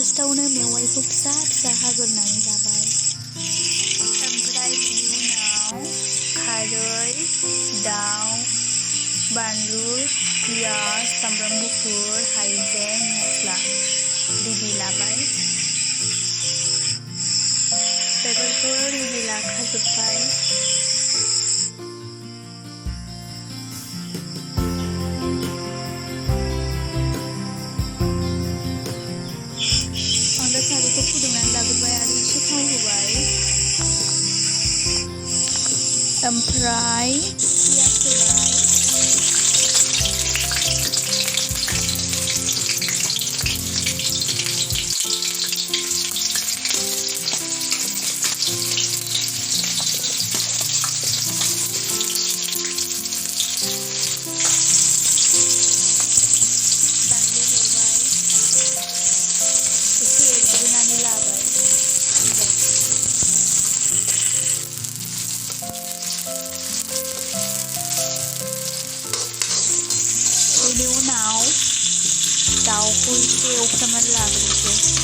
फार्स्टआवनो मेवाइखौ फिसा फिसा हाग्रोनानै लाबाय। ओमफ्राय बिनि उनाव खारै, दाउ, बानलु, पियाज, सामब्राम गुफुर, हाइजें, मस्ला बिदि लाबाय। बेफोरखौ रेडि लाखाजोब्बाय। आं दा सारायखौ फुदुंनानै लाग्रोबाय आरो एसे थाव होबाय। ओमफ्राय पियाज होबाय। बेनि उनाव दाउखौ एसे एवफ्रामनानै लाग्रोसै।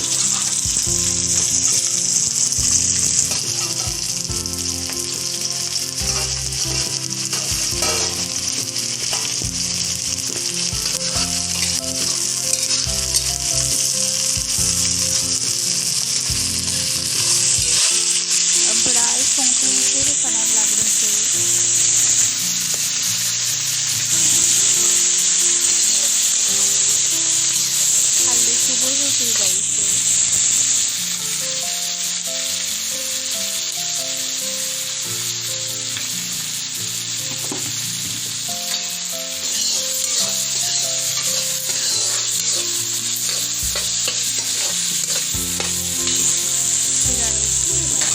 ओमफ्राय संख्रि एसे होफानानै लाग्रोसै। हालदैखौबो होफैबाय एसे। जिरा एसे होबाय।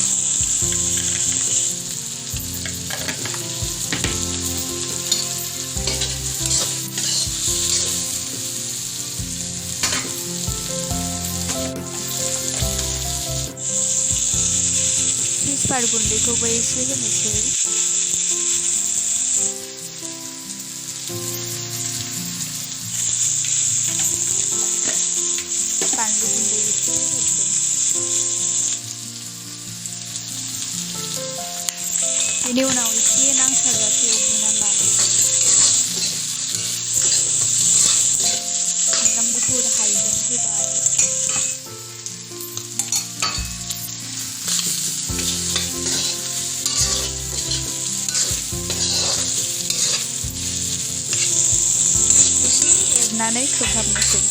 तेजपात गुन्दैखौबो एसे होनोसै। बानलु गुन्दै एसे होनोसै। बेनि उनाव एसे नांथारजासे एवग्रोनानै लानोसै। सामब्राम गुफुर, हाइजें होबाय। एसे एरनानै खोबहाबनोसै।